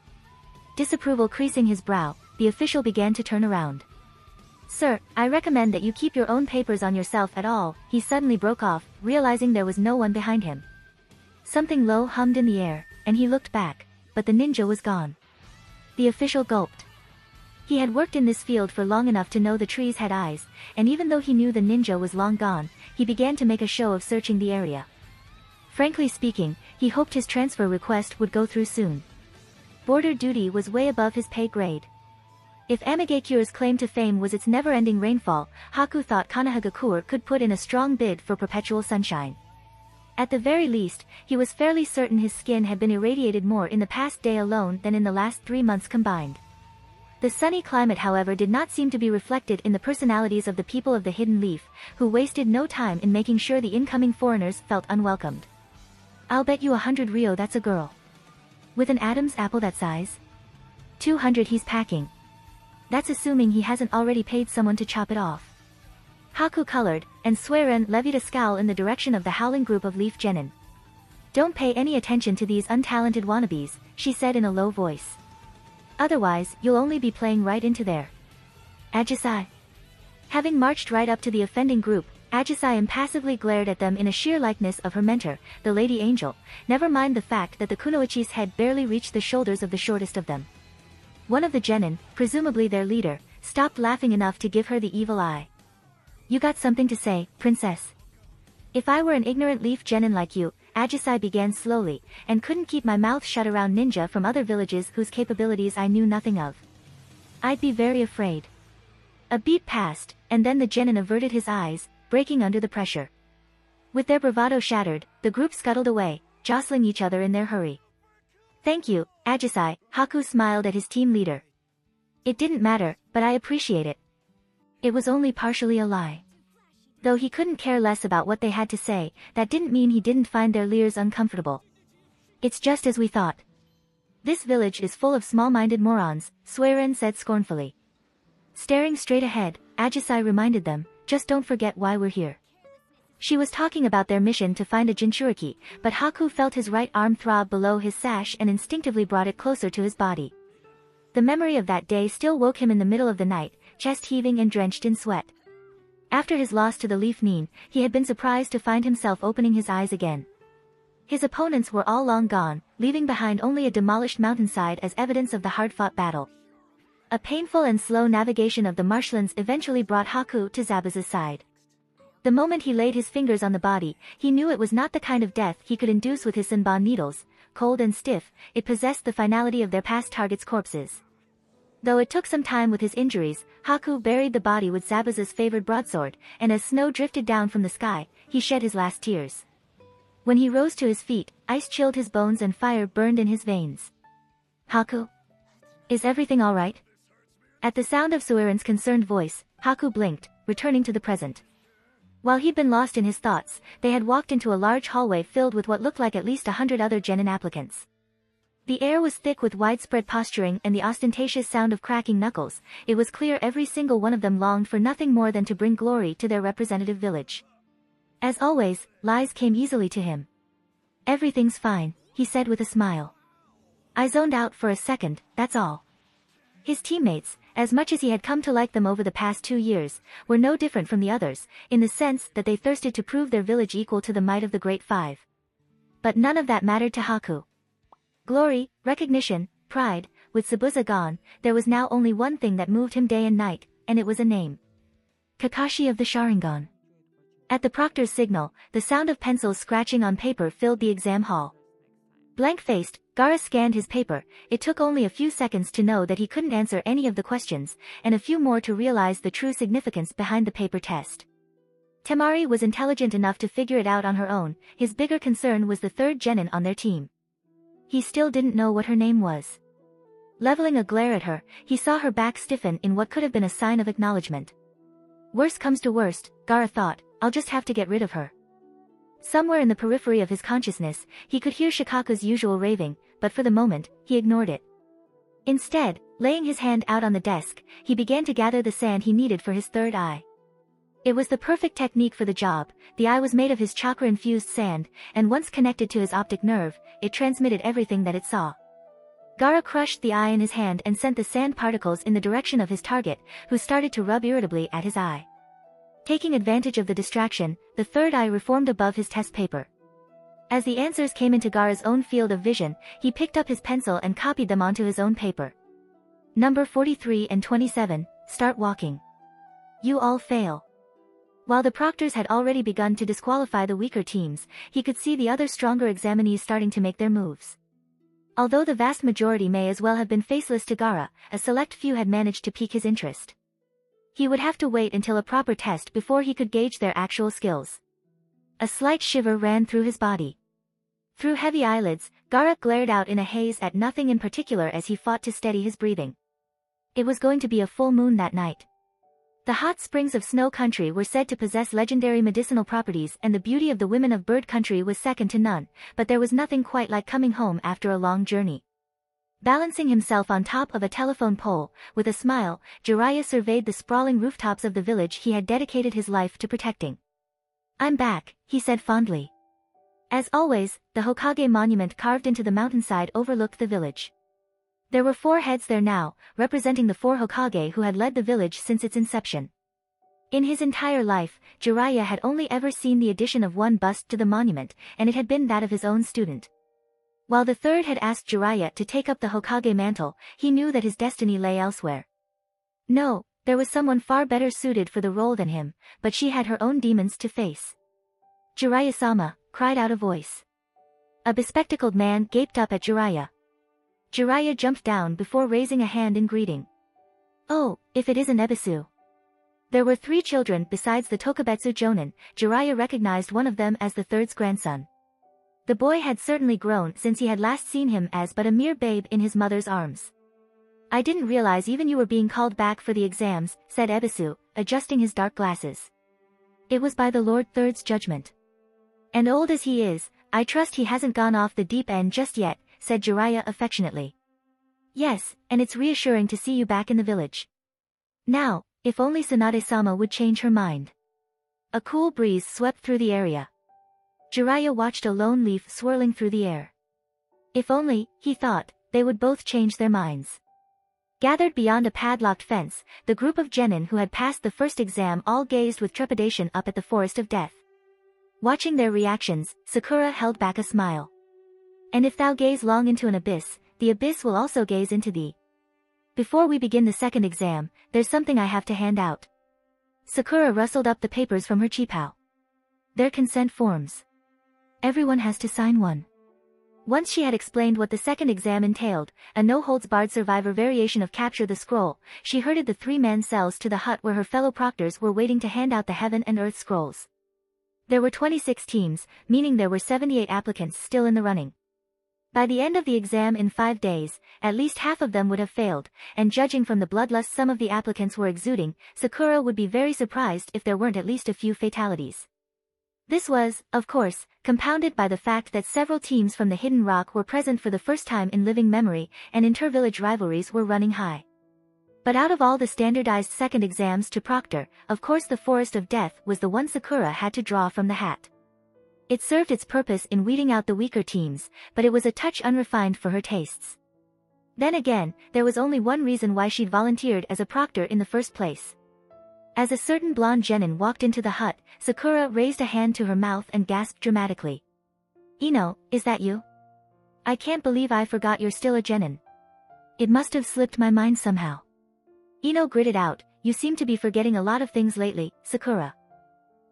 Disapproval creasing his brow, the official began to turn around. "Sir, I recommend that you keep your own papers on yourself at all," he suddenly broke off, realizing there was no one behind him. Something low hummed in the air, and he looked back, but the ninja was gone. The official gulped. He had worked in this field for long enough to know the trees had eyes, and even though he knew the ninja was long gone, he began to make a show of searching the area. Frankly speaking, he hoped his transfer request would go through soon. Border duty was way above his pay grade. If Amagakure's claim to fame was its never-ending rainfall, Haku thought Konohagakure could put in a strong bid for perpetual sunshine. At the very least, he was fairly certain his skin had been irradiated more in the past day alone than in the last 3 months combined. The sunny climate, however, did not seem to be reflected in the personalities of the people of the Hidden Leaf, who wasted no time in making sure the incoming foreigners felt unwelcomed. "I'll bet you 100 Rio that's a girl. With an Adam's apple that size? 200 he's packing. That's assuming he hasn't already paid someone to chop it off." Haku colored, and Sueren levied a scowl in the direction of the howling group of Leaf Genin. "Don't pay any attention to these untalented wannabes," she said in a low voice. "Otherwise, you'll only be playing right into their Ajisai." Having marched right up to the offending group, Ajisai impassively glared at them in a sheer likeness of her mentor, the Lady Angel, never mind the fact that the Kunoichi's head barely reached the shoulders of the shortest of them. One of the genin, presumably their leader, stopped laughing enough to give her the evil eye. "You got something to say, princess?" "If I were an ignorant leaf genin like you," Ajisai began slowly, "and couldn't keep my mouth shut around ninja from other villages whose capabilities I knew nothing of, I'd be very afraid." A beat passed, and then the genin averted his eyes, breaking under the pressure. With their bravado shattered, the group scuttled away, jostling each other in their hurry. Thank you, Ajisai, Haku smiled at his team leader. It didn't matter, but I appreciate it. It was only partially a lie. Though he couldn't care less about what they had to say, that didn't mean he didn't find their leers uncomfortable. It's just as we thought. This village is full of small-minded morons, Suiren said scornfully. Staring straight ahead, Ajisai reminded them, just don't forget why we're here. She was talking about their mission to find a Jinchuriki, but Haku felt his right arm throb below his sash and instinctively brought it closer to his body. The memory of that day still woke him in the middle of the night, chest heaving and drenched in sweat. After his loss to the Leaf Nin, he had been surprised to find himself opening his eyes again. His opponents were all long gone, leaving behind only a demolished mountainside as evidence of the hard-fought battle. A painful and slow navigation of the marshlands eventually brought Haku to Zabuza's side. The moment he laid his fingers on the body, he knew it was not the kind of death he could induce with his Senbon needles. Cold and stiff, it possessed the finality of their past targets' corpses. Though it took some time with his injuries, Haku buried the body with Zabuza's favored broadsword, and as snow drifted down from the sky, he shed his last tears. When he rose to his feet, ice chilled his bones and fire burned in his veins. Haku? Is everything all right? At the sound of Suiren's concerned voice, Haku blinked, returning to the present. While he'd been lost in his thoughts, they had walked into a large hallway filled with what looked like at least 100 other genin applicants. The air was thick with widespread posturing and the ostentatious sound of cracking knuckles. It was clear every single one of them longed for nothing more than to bring glory to their representative village. As always, lies came easily to him. Everything's fine, he said with a smile. I zoned out for a second, that's all. His teammates, as much as he had come to like them over the past 2 years, were no different from the others, in the sense that they thirsted to prove their village equal to the might of the Great Five. But none of that mattered to Haku. Glory, recognition, pride, with Zabuza gone, there was now only one thing that moved him day and night, and it was a name. Kakashi of the Sharingan. At the proctor's signal, the sound of pencils scratching on paper filled the exam hall. Blank-faced, Gaara scanned his paper. It took only a few seconds to know that he couldn't answer any of the questions, and a few more to realize the true significance behind the paper test. Temari was intelligent enough to figure it out on her own. His bigger concern was the third genin on their team. He still didn't know what her name was. Leveling a glare at her, he saw her back stiffen in what could have been a sign of acknowledgement. Worst comes to worst, Gaara thought, I'll just have to get rid of her. Somewhere in the periphery of his consciousness, he could hear Shikaku's usual raving, but for the moment, he ignored it. Instead, laying his hand out on the desk, he began to gather the sand he needed for his third eye. It was the perfect technique for the job. The eye was made of his chakra-infused sand, and once connected to his optic nerve, it transmitted everything that it saw. Gaara crushed the eye in his hand and sent the sand particles in the direction of his target, who started to rub irritably at his eye. Taking advantage of the distraction, the third eye reformed above his test paper. As the answers came into Gaara's own field of vision, he picked up his pencil and copied them onto his own paper. Number 43 and 27, start walking. You all fail. While the proctors had already begun to disqualify the weaker teams, he could see the other stronger examinees starting to make their moves. Although the vast majority may as well have been faceless to Gaara, a select few had managed to pique his interest. He would have to wait until a proper test before he could gauge their actual skills. A slight shiver ran through his body. Through heavy eyelids, Gaara glared out in a haze at nothing in particular as he fought to steady his breathing. It was going to be a full moon that night. The hot springs of Snow Country were said to possess legendary medicinal properties, and the beauty of the women of Bird Country was second to none, but there was nothing quite like coming home after a long journey. Balancing himself on top of a telephone pole, with a smile, Jiraiya surveyed the sprawling rooftops of the village he had dedicated his life to protecting. I'm back, he said fondly. As always, the Hokage monument carved into the mountainside overlooked the village. There were 4 heads there now, representing the 4 Hokage who had led the village since its inception. In his entire life, Jiraiya had only ever seen the addition of 1 bust to the monument, and it had been that of his own student. While the third had asked Jiraiya to take up the Hokage mantle, he knew that his destiny lay elsewhere. No, there was someone far better suited for the role than him, but she had her own demons to face. Jiraiya-sama, cried out a voice. A bespectacled man gaped up at Jiraiya. Jiraiya jumped down before raising a hand in greeting. Oh, if it isn't Ebisu. There were 3 children besides the Tokubetsu Jonin. Jiraiya recognized one of them as the third's grandson. The boy had certainly grown since he had last seen him as but a mere babe in his mother's arms. I didn't realize even you were being called back for the exams, said Ebisu, adjusting his dark glasses. It was by the Lord Third's judgment. And old as he is, I trust he hasn't gone off the deep end just yet, said Jiraiya affectionately. Yes, and it's reassuring to see you back in the village. Now, if only Tsunade-sama would change her mind. A cool breeze swept through the area. Jiraiya watched a lone leaf swirling through the air. If only, he thought, they would both change their minds. Gathered beyond a padlocked fence, the group of genin who had passed the first exam all gazed with trepidation up at the forest of death. Watching their reactions, Sakura held back a smile. And if thou gaze long into an abyss, the abyss will also gaze into thee. Before we begin the second exam, there's something I have to hand out. Sakura rustled up the papers from her chipao. They're consent forms. Everyone has to sign one. Once she had explained what the second exam entailed, a no-holds-barred survivor variation of Capture the Scroll, she herded the 3-man cells to the hut where her fellow proctors were waiting to hand out the Heaven and Earth scrolls. There were 26 teams, meaning there were 78 applicants still in the running. By the end of the exam in 5 days, at least half of them would have failed, and judging from the bloodlust some of the applicants were exuding, Sakura would be very surprised if there weren't at least a few fatalities. This was, of course, compounded by the fact that several teams from the Hidden Rock were present for the first time in living memory, and inter-village rivalries were running high. But out of all the standardized second exams to proctor, of course the Forest of Death was the one Sakura had to draw from the hat. It served its purpose in weeding out the weaker teams, but it was a touch unrefined for her tastes. Then again, there was only one reason why she'd volunteered as a proctor in the first place. As a certain blonde genin walked into the hut, Sakura raised a hand to her mouth and gasped dramatically. Ino, is that you? I can't believe I forgot you're still a genin. It must have slipped my mind somehow. Ino gritted out, you seem to be forgetting a lot of things lately, Sakura.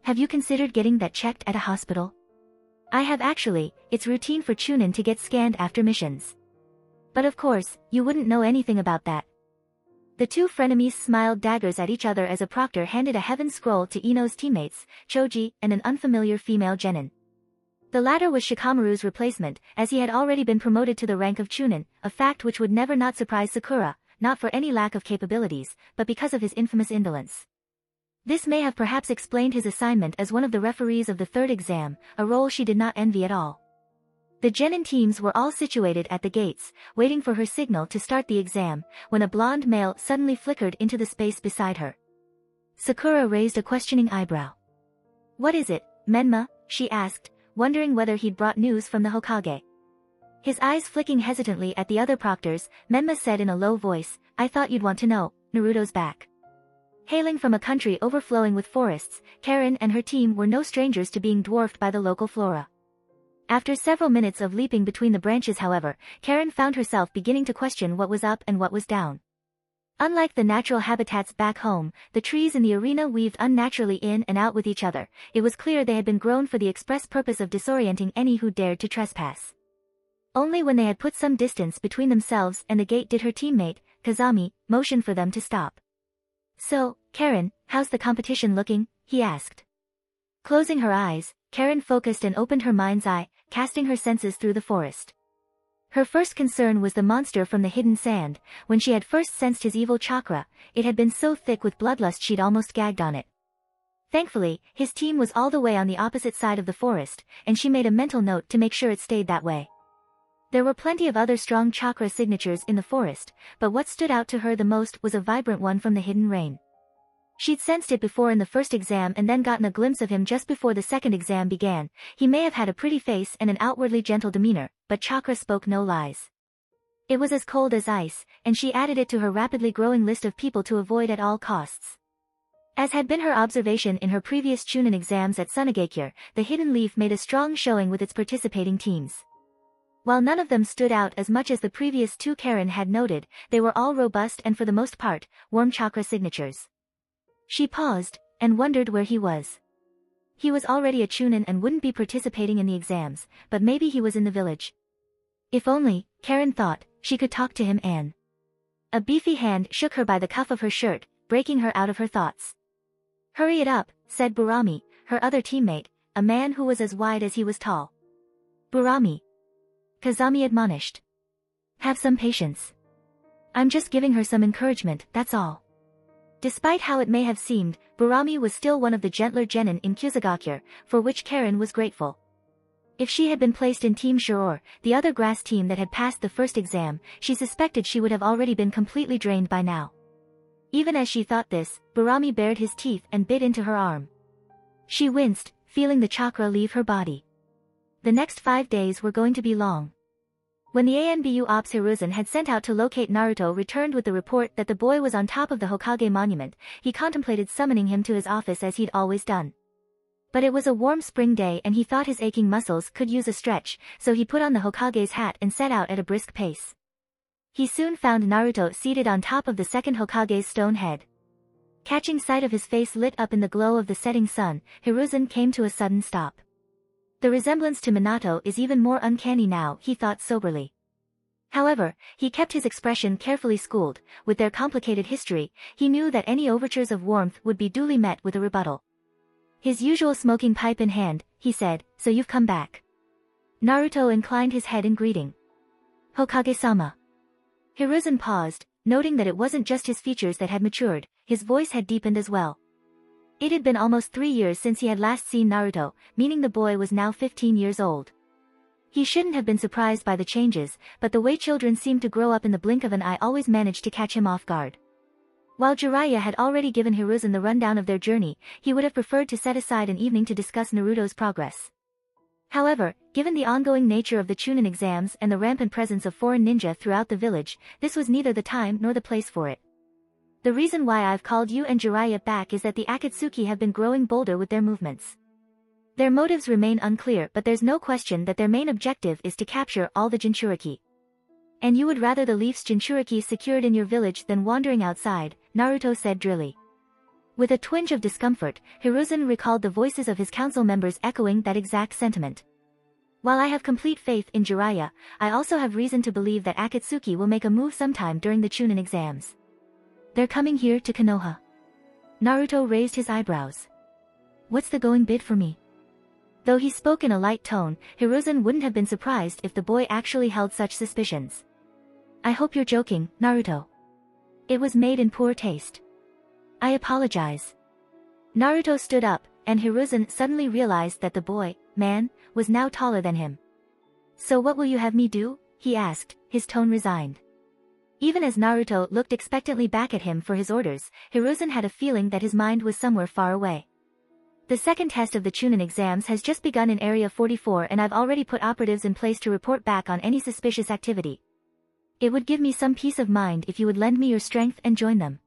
Have you considered getting that checked at a hospital? I have actually, it's routine for Chunin to get scanned after missions. But of course, you wouldn't know anything about that. The 2 frenemies smiled daggers at each other as a proctor handed a heaven scroll to Ino's teammates, Choji and an unfamiliar female genin. The latter was Shikamaru's replacement, as he had already been promoted to the rank of Chunin, a fact which would never not surprise Sakura, not for any lack of capabilities, but because of his infamous indolence. This may have perhaps explained his assignment as one of the referees of the third exam, a role she did not envy at all. The genin teams were all situated at the gates, waiting for her signal to start the exam, when a blonde male suddenly flickered into the space beside her. Sakura raised a questioning eyebrow. What is it, Menma? She asked, wondering whether he'd brought news from the Hokage. His eyes flicking hesitantly at the other proctors, Menma said in a low voice, I thought you'd want to know, Naruto's back. Hailing from a country overflowing with forests, Karen and her team were no strangers to being dwarfed by the local flora. After several minutes of leaping between the branches however, Karen found herself beginning to question what was up and what was down. Unlike the natural habitats back home, the trees in the arena weaved unnaturally in and out with each other. It was clear they had been grown for the express purpose of disorienting any who dared to trespass. Only when they had put some distance between themselves and the gate did her teammate, Kazami, motion for them to stop. So, Karen, how's the competition looking? He asked. Closing her eyes, Karen focused and opened her mind's eye, casting her senses through the forest. Her first concern was the monster from the hidden sand. When she had first sensed his evil chakra, it had been so thick with bloodlust she'd almost gagged on it. Thankfully, his team was all the way on the opposite side of the forest, and she made a mental note to make sure it stayed that way. There were plenty of other strong chakra signatures in the forest, but what stood out to her the most was a vibrant one from the hidden rain. She'd sensed it before in the first exam and then gotten a glimpse of him just before the second exam began. He may have had a pretty face and an outwardly gentle demeanor, but chakra spoke no lies. It was as cold as ice, and she added it to her rapidly growing list of people to avoid at all costs. As had been her observation in her previous Chunin exams at Sunagakure, the Hidden Leaf made a strong showing with its participating teams. While none of them stood out as much as the previous 2 Karen had noted, they were all robust and for the most part, warm chakra signatures. She paused, and wondered where he was. He was already a Chunin and wouldn't be participating in the exams, but maybe he was in the village. If only, Karen thought, she could talk to him and... A beefy hand shook her by the cuff of her shirt, breaking her out of her thoughts. Hurry it up, said Burami, her other teammate, a man who was as wide as he was tall. Burami, Kazami admonished. Have some patience. I'm just giving her some encouragement, that's all. Despite how it may have seemed, Burami was still one of the gentler genin in Kyusugakure, for which Karen was grateful. If she had been placed in Team Shuror, the other grass team that had passed the first exam, she suspected she would have already been completely drained by now. Even as she thought this, Burami bared his teeth and bit into her arm. She winced, feeling the chakra leave her body. The next 5 days were going to be long. When the ANBU Ops Hiruzen had sent out to locate Naruto returned with the report that the boy was on top of the Hokage monument, he contemplated summoning him to his office as he'd always done. But it was a warm spring day and he thought his aching muscles could use a stretch, so he put on the Hokage's hat and set out at a brisk pace. He soon found Naruto seated on top of the second Hokage's stone head. Catching sight of his face lit up in the glow of the setting sun, Hiruzen came to a sudden stop. The resemblance to Minato is even more uncanny now, he thought soberly. However, he kept his expression carefully schooled. With their complicated history, he knew that any overtures of warmth would be duly met with a rebuttal. His usual smoking pipe in hand, he said, "So you've come back." Naruto inclined his head in greeting. "Hokage-sama." Hiruzen paused, noting that it wasn't just his features that had matured, his voice had deepened as well. It had been almost 3 years since he had last seen Naruto, meaning the boy was now 15 years old. He shouldn't have been surprised by the changes, but the way children seem to grow up in the blink of an eye always managed to catch him off guard. While Jiraiya had already given Hiruzen the rundown of their journey, he would have preferred to set aside an evening to discuss Naruto's progress. However, given the ongoing nature of the Chunin exams and the rampant presence of foreign ninja throughout the village, this was neither the time nor the place for it. The reason why I've called you and Jiraiya back is that the Akatsuki have been growing bolder with their movements. Their motives remain unclear, but there's no question that their main objective is to capture all the Jinchuriki. And you would rather the Leaf's Jinchuriki secured in your village than wandering outside, Naruto said drily. With a twinge of discomfort, Hiruzen recalled the voices of his council members echoing that exact sentiment. While I have complete faith in Jiraiya, I also have reason to believe that Akatsuki will make a move sometime during the Chunin exams. They're coming here to Konoha. Naruto raised his eyebrows. What's the going bid for me? Though he spoke in a light tone, Hiruzen wouldn't have been surprised if the boy actually held such suspicions. I hope you're joking, Naruto. It was made in poor taste. I apologize. Naruto stood up, and Hiruzen suddenly realized that the boy, man, was now taller than him. So what will you have me do? He asked, his tone resigned. Even as Naruto looked expectantly back at him for his orders, Hiruzen had a feeling that his mind was somewhere far away. The second test of the Chunin exams has just begun in Area 44 and I've already put operatives in place to report back on any suspicious activity. It would give me some peace of mind if you would lend me your strength and join them.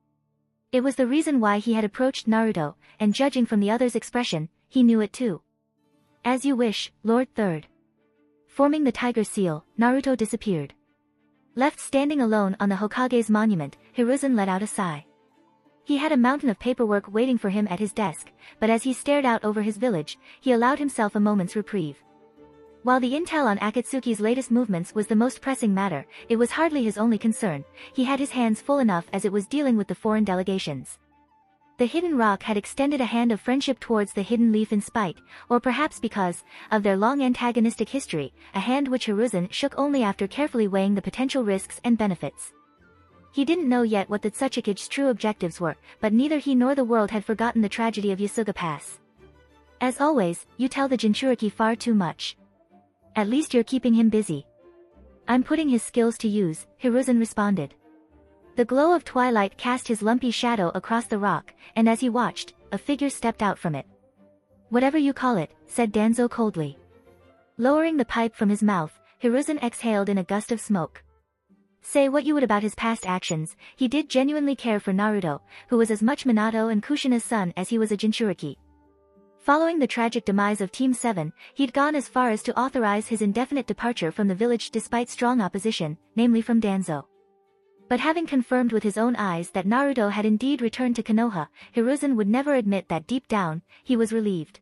It was the reason why he had approached Naruto, and judging from the other's expression, he knew it too. As you wish, Lord Third. Forming the tiger seal, Naruto disappeared. Left standing alone on the Hokage's monument, Hiruzen let out a sigh. He had a mountain of paperwork waiting for him at his desk, but as he stared out over his village, he allowed himself a moment's reprieve. While the intel on Akatsuki's latest movements was the most pressing matter, it was hardly his only concern. He had his hands full enough as it was dealing with the foreign delegations. The Hidden Rock had extended a hand of friendship towards the Hidden Leaf in spite, or perhaps because, of their long antagonistic history, a hand which Hiruzen shook only after carefully weighing the potential risks and benefits. He didn't know yet what the Tsuchikige's true objectives were, but neither he nor the world had forgotten the tragedy of Yasuga Pass. As always, you tell the Jinchuriki far too much. At least you're keeping him busy. I'm putting his skills to use, Hiruzen responded. The glow of twilight cast his lumpy shadow across the rock, and as he watched, a figure stepped out from it. Whatever you call it, said Danzo coldly. Lowering the pipe from his mouth, Hiruzen exhaled in a gust of smoke. Say what you would about his past actions, he did genuinely care for Naruto, who was as much Minato and Kushina's son as he was a Jinchuriki. Following the tragic demise of Team 7, he'd gone as far as to authorize his indefinite departure from the village despite strong opposition, namely from Danzo. But having confirmed with his own eyes that Naruto had indeed returned to Konoha, Hiruzen would never admit that deep down, he was relieved.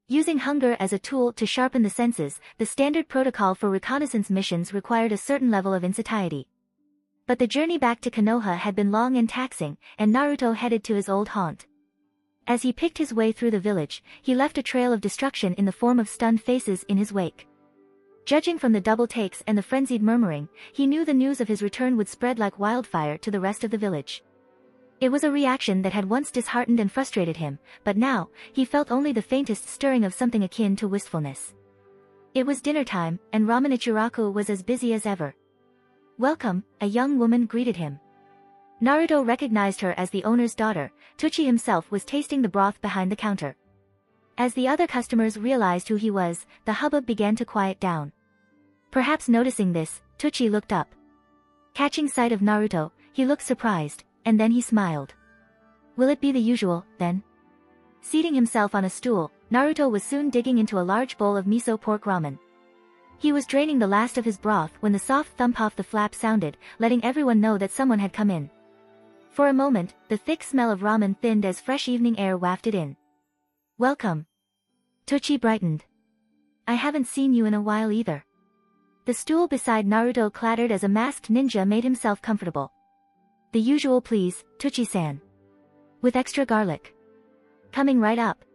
Using hunger as a tool to sharpen the senses, the standard protocol for reconnaissance missions required a certain level of insatiety. But the journey back to Konoha had been long and taxing, and Naruto headed to his old haunt. As he picked his way through the village, he left a trail of destruction in the form of stunned faces in his wake. Judging from the double takes and the frenzied murmuring, he knew the news of his return would spread like wildfire to the rest of the village. It was a reaction that had once disheartened and frustrated him, but now, he felt only the faintest stirring of something akin to wistfulness. It was dinner time, and Ramen Ichiraku was as busy as ever. "Welcome," a young woman greeted him. Naruto recognized her as the owner's daughter. Tucci himself was tasting the broth behind the counter. As the other customers realized who he was, the hubbub began to quiet down. Perhaps noticing this, Tucci looked up. Catching sight of Naruto, he looked surprised, and then he smiled. "Will it be the usual, then?" Seating himself on a stool, Naruto was soon digging into a large bowl of miso pork ramen. He was draining the last of his broth when the soft thump off the flap sounded, letting everyone know that someone had come in. For a moment, the thick smell of ramen thinned as fresh evening air wafted in. "Welcome." Tucci brightened. "I haven't seen you in a while either." The stool beside Naruto clattered as a masked ninja made himself comfortable. "The usual please, Tucci-san. With extra garlic." "Coming right up."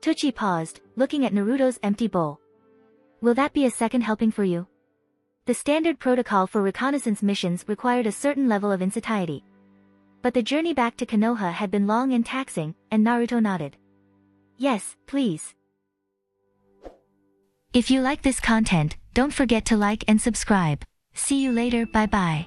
Tucci paused, looking at Naruto's empty bowl. "Will that be a second helping for you?" The standard protocol for reconnaissance missions required a certain level of insatiety. But the journey back to Konoha had been long and taxing, and Naruto nodded. "Yes, please." If you like this content, don't forget to like and subscribe. See you later, bye bye.